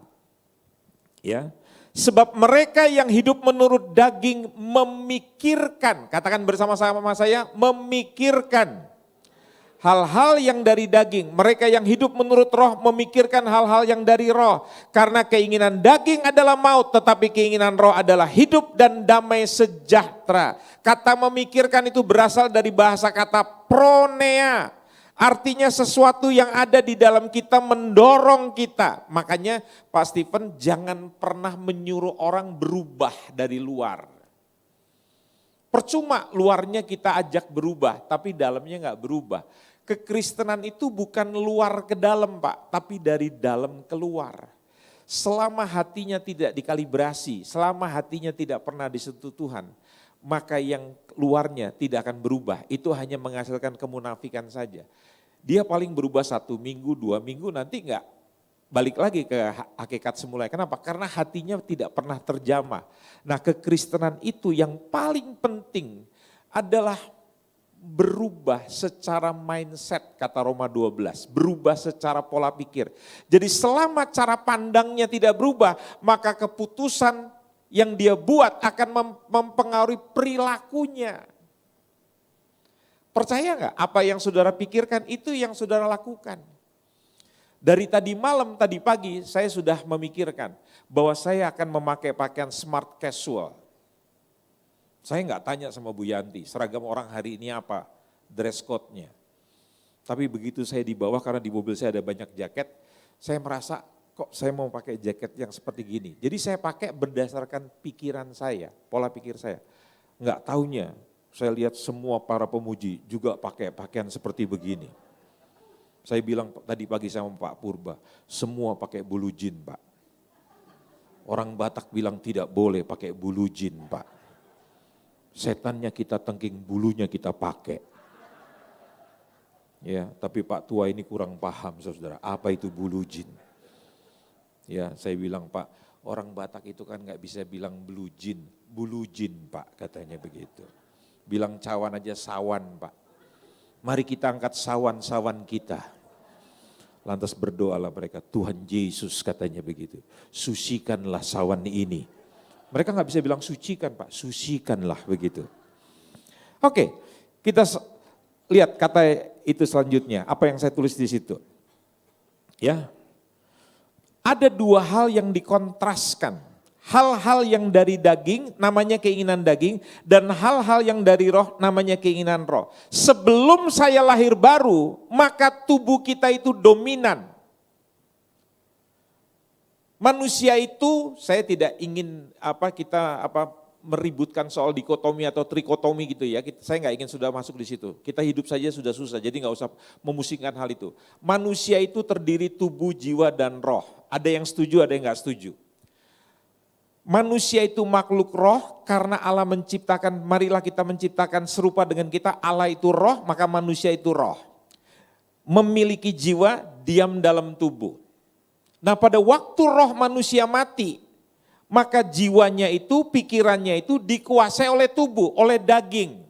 Ya. Sebab mereka yang hidup menurut daging memikirkan, katakan bersama-sama saya, memikirkan hal-hal yang dari daging. Mereka yang hidup menurut roh memikirkan hal-hal yang dari roh. Karena keinginan daging adalah maut, tetapi keinginan roh adalah hidup dan damai sejahtera. Kata memikirkan itu berasal dari bahasa kata pronea. Artinya sesuatu yang ada di dalam kita mendorong kita. Makanya Pak Stephen jangan pernah menyuruh orang berubah dari luar. Percuma luarnya kita ajak berubah, tapi dalamnya enggak berubah. Kekristenan itu bukan luar ke dalam Pak, tapi dari dalam keluar. Selama hatinya tidak dikalibrasi, selama hatinya tidak pernah disentuh Tuhan, maka yang luarnya tidak akan berubah. Itu hanya menghasilkan kemunafikan saja. Dia paling berubah 1 minggu, 2 minggu, nanti enggak balik lagi ke hakikat semula. Kenapa? Karena hatinya tidak pernah terjamah. Nah, kekristenan itu yang paling penting adalah berubah secara mindset, kata Roma 12, berubah secara pola pikir. Jadi selama cara pandangnya tidak berubah, maka keputusan yang dia buat akan mempengaruhi perilakunya. Percaya nggak? Apa yang saudara pikirkan itu yang saudara lakukan. Dari tadi malam, tadi pagi saya sudah memikirkan bahwa saya akan memakai pakaian smart casual. Saya nggak tanya sama Bu Yanti, seragam orang hari ini apa, dress code-nya. Tapi begitu saya di bawah karena di mobil saya ada banyak jaket, saya merasa kok saya mau pakai jaket yang seperti gini. Jadi saya pakai berdasarkan pikiran saya, pola pikir saya. Nggak taunya saya lihat semua para pemuji juga pakai pakaian seperti begini. Saya bilang tadi pagi sama Pak Purba, semua pakai bulu jin Pak. Orang Batak bilang tidak boleh pakai bulu jin Pak. Setannya kita tengking, bulunya kita pakai. Ya, tapi Pak Tua ini kurang paham saudara, apa itu bulu jin. Ya, saya bilang Pak, orang Batak itu kan nggak bisa bilang bulu jin Pak katanya begitu. Bilang cawan aja sawan Pak. Mari kita angkat sawan-sawan kita. Lantas berdoalah mereka, Tuhan Yesus katanya begitu. Sucikanlah sawan ini. Mereka nggak bisa bilang sucikan Pak, sucikanlah begitu. Oke, kita lihat kata itu selanjutnya, apa yang saya tulis di situ. Ya, ada dua hal yang dikontraskan. Hal-hal yang dari daging namanya keinginan daging dan hal-hal yang dari roh namanya keinginan roh. Sebelum saya lahir baru, maka tubuh kita itu dominan. Manusia itu, saya tidak ingin meributkan soal dikotomi atau trikotomi gitu ya. Saya nggak ingin sudah masuk di situ. Kita hidup saja sudah susah, jadi nggak usah memusingkan hal itu. Manusia itu terdiri tubuh, jiwa dan roh. Ada yang setuju, ada yang nggak setuju. Manusia itu makhluk roh karena Allah menciptakan, marilah kita menciptakan serupa dengan kita, Allah itu roh, maka manusia itu roh. Memiliki jiwa, diam dalam tubuh. Nah pada waktu roh manusia mati, maka jiwanya itu, pikirannya itu dikuasai oleh tubuh, oleh daging.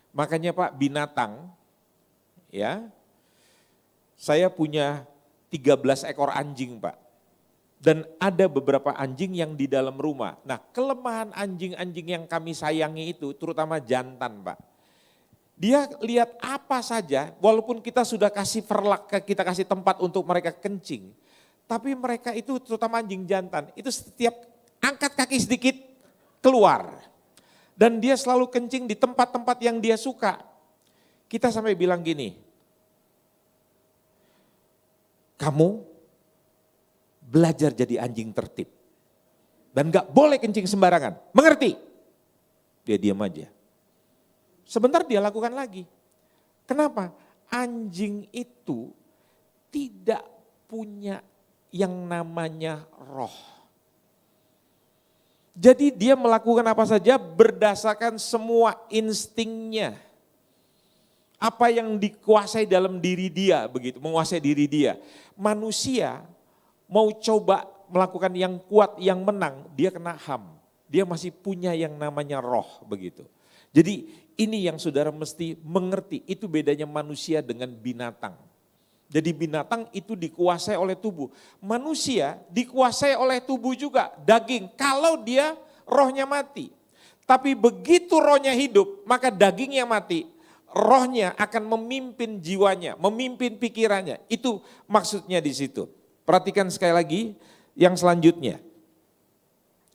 Makanya Pak binatang, ya, saya punya 13 ekor anjing Pak. Dan ada beberapa anjing yang di dalam rumah. Nah kelemahan anjing-anjing yang kami sayangi itu terutama jantan Pak. Dia lihat apa saja walaupun kita sudah kasih verlak, kita kasih tempat untuk mereka kencing. Tapi mereka itu terutama anjing jantan itu setiap angkat kaki sedikit keluar. Dan dia selalu kencing di tempat-tempat yang dia suka. Kita sampai bilang gini, kamu belajar jadi anjing tertib. Dan gak boleh kencing sembarangan. Mengerti? Dia diam aja. Sebentar dia lakukan lagi. Kenapa? Anjing itu tidak punya yang namanya roh. Jadi dia melakukan apa saja berdasarkan semua instingnya. Apa yang dikuasai dalam diri dia, begitu, menguasai diri dia. Manusia mau coba melakukan yang kuat, yang menang, dia kena HAM. Dia masih punya yang namanya roh begitu. Jadi ini yang saudara mesti mengerti, itu bedanya manusia dengan binatang. Jadi binatang itu dikuasai oleh tubuh. Manusia dikuasai oleh tubuh juga, daging, kalau dia rohnya mati. Tapi begitu rohnya hidup, maka dagingnya mati. Rohnya akan memimpin jiwanya, memimpin pikirannya. Itu maksudnya di situ. Perhatikan sekali lagi yang selanjutnya.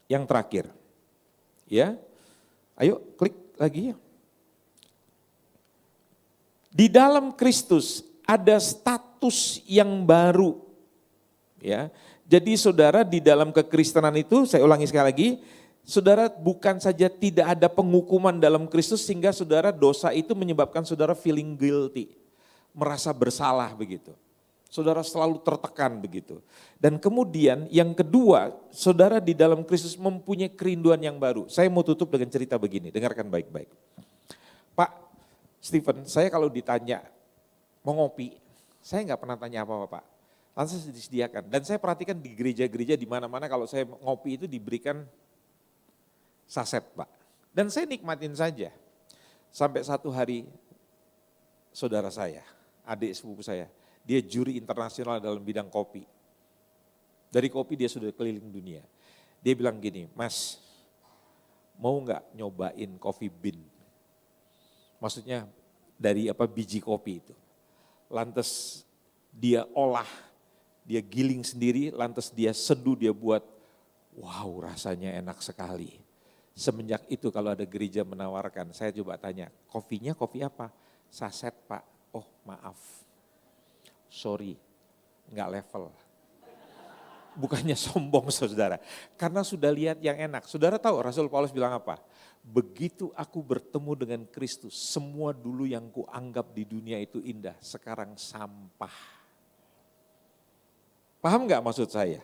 Yang terakhir. Ya. Ayo klik lagi ya. Di dalam Kristus ada status yang baru. Ya. Jadi saudara di dalam kekristenan itu, saya ulangi sekali lagi, saudara bukan saja tidak ada penghukuman dalam Kristus sehingga saudara dosa itu menyebabkan saudara feeling guilty. Merasa bersalah begitu. Saudara selalu tertekan begitu. Dan kemudian yang kedua, saudara di dalam Kristus mempunyai kerinduan yang baru. Saya mau tutup dengan cerita begini, dengarkan baik-baik. Pak Stephen, saya kalau ditanya mau ngopi, saya nggak pernah tanya apa-apa Pak. Langsung disediakan. Dan saya perhatikan di gereja-gereja di mana-mana kalau saya ngopi itu diberikan saset Pak. Dan saya nikmatin saja. Sampai satu hari saudara saya, adik sepupu saya, dia juri internasional dalam bidang kopi. Dari kopi dia sudah keliling dunia. Dia bilang gini, Mas, mau nggak nyobain coffee bean? Maksudnya dari biji kopi itu. Lantas dia olah, dia giling sendiri, lantas dia seduh, dia buat, wow rasanya enak sekali. Semenjak itu kalau ada gereja menawarkan, saya coba tanya, kopinya kopi apa? Saset Pak, oh maaf. Sorry, enggak level. Bukannya sombong saudara, karena sudah lihat yang enak. Saudara tahu Rasul Paulus bilang apa? Begitu aku bertemu dengan Kristus, semua dulu yang kuanggap di dunia itu indah, sekarang sampah. Paham gak maksud saya?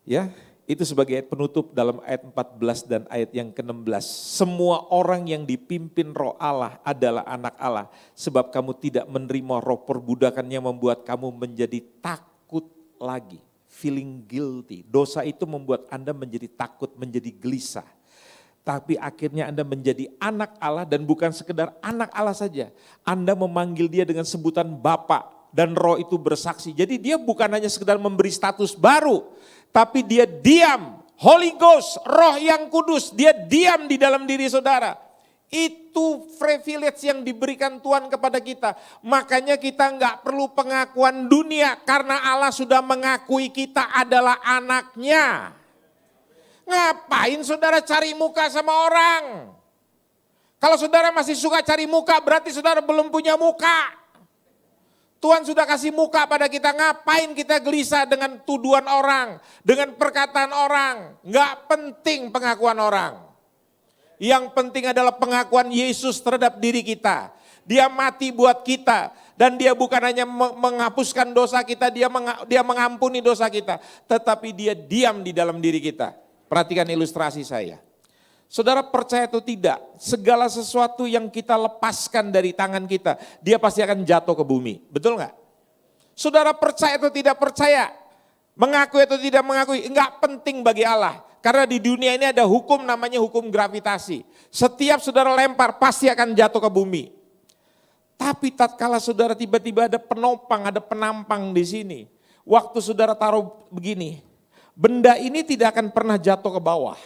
Ya, itu sebagai ayat penutup dalam ayat 14 dan ayat yang ke-16. Semua orang yang dipimpin roh Allah adalah anak Allah, sebab kamu tidak menerima roh perbudakan yang membuat kamu menjadi takut lagi, feeling guilty. Dosa itu membuat Anda menjadi takut, menjadi gelisah. Tapi akhirnya Anda menjadi anak Allah dan bukan sekedar anak Allah saja. Anda memanggil dia dengan sebutan Bapa dan roh itu bersaksi. Jadi dia bukan hanya sekedar memberi status baru, tapi dia diam. Holy Ghost, roh yang kudus, dia diam di dalam diri saudara. Itu privilege yang diberikan Tuhan kepada kita. Makanya kita nggak perlu pengakuan dunia karena Allah sudah mengakui kita adalah anaknya. Ngapain saudara cari muka sama orang? Kalau saudara masih suka cari muka berarti saudara belum punya muka. Tuhan sudah kasih muka pada kita, ngapain kita gelisah dengan tuduhan orang, dengan perkataan orang. Nggak penting pengakuan orang. Yang penting adalah pengakuan Yesus terhadap diri kita. Dia mati buat kita dan dia bukan hanya menghapuskan dosa kita, dia mengampuni dosa kita, tetapi dia diam di dalam diri kita. Perhatikan ilustrasi saya. Saudara percaya atau tidak, segala sesuatu yang kita lepaskan dari tangan kita, dia pasti akan jatuh ke bumi. Betul nggak? Saudara percaya atau tidak percaya, mengakui atau tidak mengakui, enggak penting bagi Allah. Karena di dunia ini ada hukum namanya hukum gravitasi. Setiap saudara lempar pasti akan jatuh ke bumi. Tapi tatkala saudara tiba-tiba ada penopang, ada penampang di sini. Waktu saudara taruh begini, benda ini tidak akan pernah jatuh ke bawah.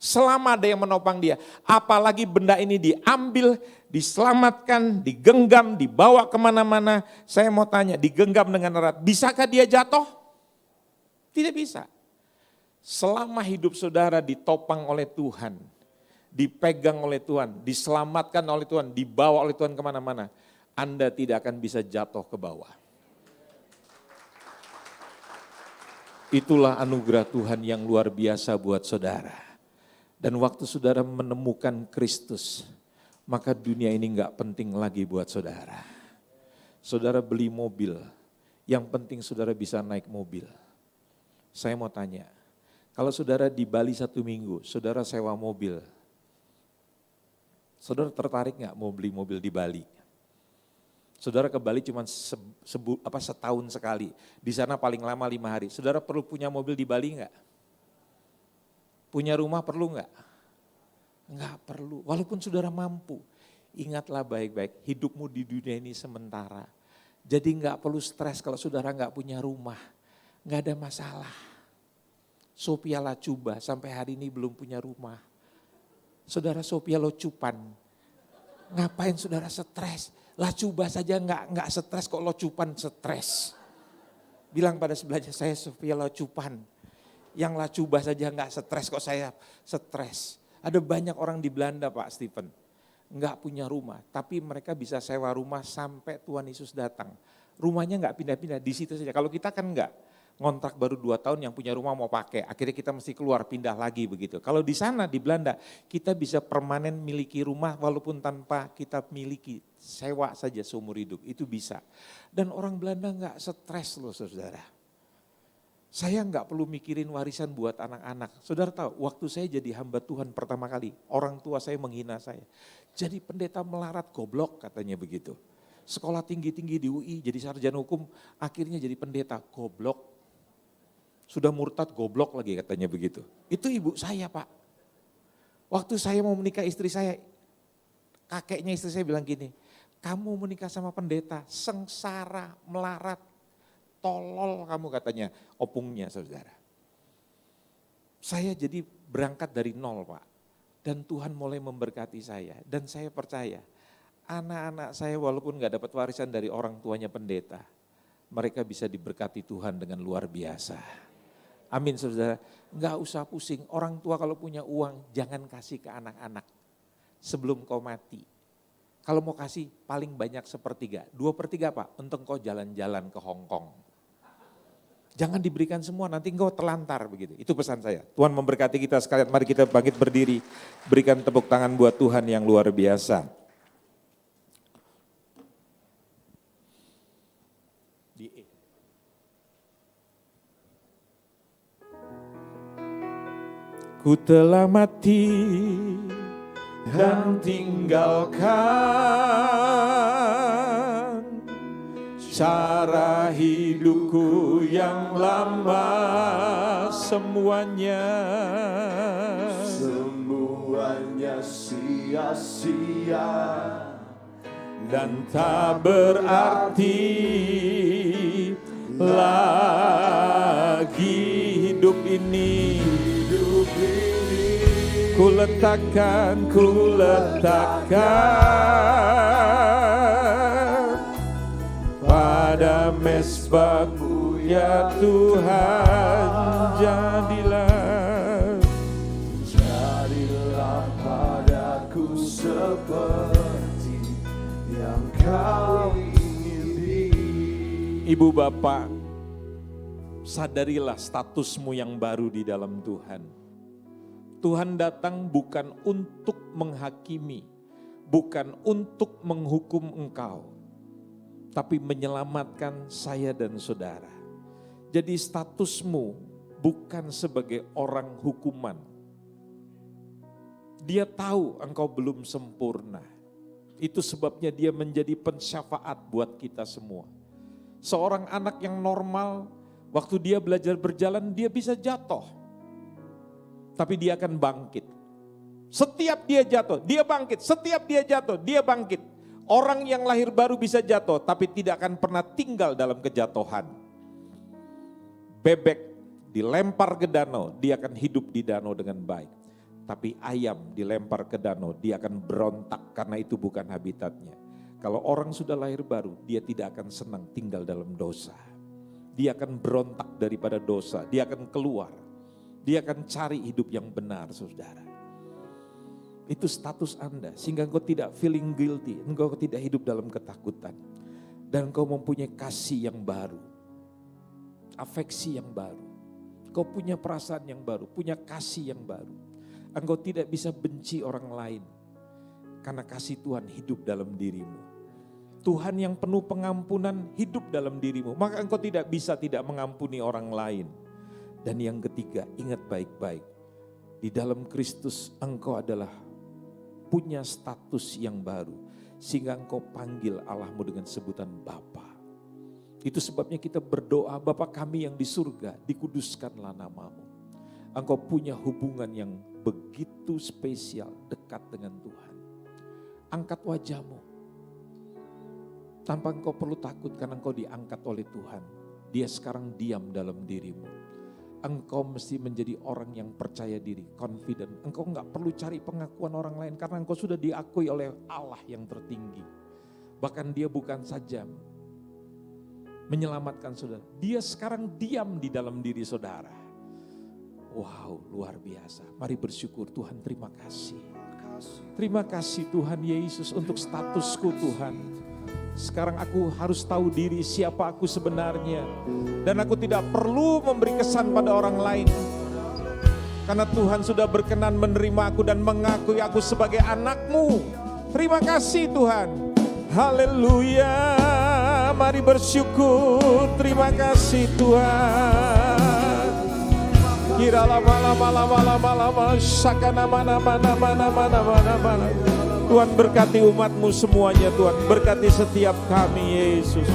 Selama ada yang menopang dia. Apalagi benda ini diambil, diselamatkan, digenggam, dibawa kemana-mana. Saya mau tanya, digenggam dengan erat, bisakah dia jatuh? Tidak bisa. Selama hidup saudara ditopang oleh Tuhan, dipegang oleh Tuhan, diselamatkan oleh Tuhan, dibawa oleh Tuhan kemana-mana, Anda tidak akan bisa jatuh ke bawah. Itulah anugerah Tuhan yang luar biasa buat saudara. Dan waktu saudara menemukan Kristus, maka dunia ini enggak penting lagi buat saudara. Saudara beli mobil, yang penting saudara bisa naik mobil. Saya mau tanya, kalau saudara di Bali 1 minggu, saudara sewa mobil, saudara tertarik nggak mau beli mobil di Bali? Saudara ke Bali cuma setahun sekali, di sana paling lama 5 hari. Saudara perlu punya mobil di Bali nggak? Punya rumah perlu nggak? Nggak perlu, walaupun saudara mampu. Ingatlah baik-baik, hidupmu di dunia ini sementara. Jadi nggak perlu stres kalau saudara nggak punya rumah, nggak ada masalah. Sophia Lacuba sampai hari ini belum punya rumah. Saudara Sophia Locupan, ngapain saudara stres? Lacuba saja nggak stres kok Locupan stres. Bilang pada sebelahnya, saya Sophia Locupan. Yang Lacuba saja nggak stres kok saya stres. Ada banyak orang di Belanda Pak Stephen, nggak punya rumah, tapi mereka bisa sewa rumah sampai Tuhan Yesus datang. Rumahnya nggak pindah-pindah, di situ saja. Kalau kita kan nggak. Ngontrak baru 2 tahun, yang punya rumah mau pakai, akhirnya kita mesti keluar pindah lagi begitu. Kalau di sana di Belanda kita bisa permanen miliki rumah walaupun tanpa kita miliki, sewa saja seumur hidup, itu bisa. Dan orang Belanda nggak stres loh saudara. Saya nggak perlu mikirin warisan buat anak-anak. Saudara tahu, waktu saya jadi hamba Tuhan pertama kali, orang tua saya menghina saya. Jadi pendeta melarat goblok katanya begitu. Sekolah tinggi-tinggi di UI, jadi sarjana hukum, akhirnya jadi pendeta goblok. Sudah murtad goblok lagi katanya begitu. Itu ibu saya Pak. Waktu saya mau menikah istri saya, kakeknya istri saya bilang gini, kamu menikah sama pendeta, sengsara, melarat, tolol kamu katanya, opungnya saudara. Saya jadi berangkat dari nol Pak. Dan Tuhan mulai memberkati saya. Dan saya percaya, anak-anak saya walaupun gak dapat warisan dari orang tuanya pendeta, mereka bisa diberkati Tuhan dengan luar biasa. Amin saudara, nggak usah pusing. Orang tua kalau punya uang jangan kasih ke anak-anak sebelum kau mati. Kalau mau kasih paling banyak 1/3, 2/3 Pak, untuk kau jalan-jalan ke Hong Kong. Jangan diberikan semua, nanti engkau telantar begitu. Itu pesan saya. Tuhan memberkati kita sekalian. Mari kita bangkit berdiri, berikan tepuk tangan buat Tuhan yang luar biasa. Ku telah mati dan tinggalkan cara hidupku yang lama, semuanya sia-sia dan tak berarti lagi hidup ini. Ku letakkan pada mezbahmu ya Tuhan. Jadilah padaku seperti yang Kau ingini. Ibu bapak, sadarilah statusmu yang baru di dalam Tuhan. Tuhan datang bukan untuk menghakimi, bukan untuk menghukum engkau, tapi menyelamatkan saya dan saudara. Jadi statusmu bukan sebagai orang hukuman. Dia tahu engkau belum sempurna. Itu sebabnya dia menjadi pensyafaat buat kita semua. Seorang anak yang normal, waktu dia belajar berjalan, dia bisa jatuh. Tapi dia akan bangkit. Setiap dia jatuh, dia bangkit. Setiap dia jatuh, dia bangkit. Orang yang lahir baru bisa jatuh, tapi tidak akan pernah tinggal dalam kejatuhan. Bebek dilempar ke danau, dia akan hidup di danau dengan baik. Tapi ayam dilempar ke danau, dia akan berontak karena itu bukan habitatnya. Kalau orang sudah lahir baru, dia tidak akan senang tinggal dalam dosa. Dia akan berontak daripada dosa, dia akan keluar. Dia akan cari hidup yang benar, saudara. Itu status Anda, sehingga engkau tidak feeling guilty, engkau tidak hidup dalam ketakutan. Dan engkau mempunyai kasih yang baru, afeksi yang baru. Engkau punya perasaan yang baru, punya kasih yang baru. Engkau tidak bisa benci orang lain, karena kasih Tuhan hidup dalam dirimu. Tuhan yang penuh pengampunan hidup dalam dirimu, maka engkau tidak bisa tidak mengampuni orang lain. Dan yang ketiga, ingat baik-baik, di dalam Kristus engkau adalah punya status yang baru, sehingga engkau panggil Allahmu dengan sebutan Bapa. Itu sebabnya kita berdoa, Bapa kami yang di surga, dikuduskanlah namamu. Engkau punya hubungan yang begitu spesial, dekat dengan Tuhan. Angkat wajahmu, tanpa engkau perlu takut karena engkau diangkat oleh Tuhan. Dia sekarang diam dalam dirimu. Engkau mesti menjadi orang yang percaya diri, confident. Engkau enggak perlu cari pengakuan orang lain karena engkau sudah diakui oleh Allah yang tertinggi. Bahkan dia bukan saja menyelamatkan saudara, dia sekarang diam di dalam diri saudara. Wow, luar biasa. Mari bersyukur Tuhan, terima kasih. Terima kasih Tuhan Yesus untuk statusku Tuhan. Sekarang aku harus tahu diri siapa aku sebenarnya. Dan aku tidak perlu memberi kesan pada orang lain. Karena Tuhan sudah berkenan menerima aku dan mengakui aku sebagai anak-Mu. Terima kasih Tuhan. Haleluya. Mari bersyukur. Terima kasih Tuhan. Kira lama sakana mana. Tuhan berkati umat-Mu semuanya Tuhan. Berkati setiap kami Yesus.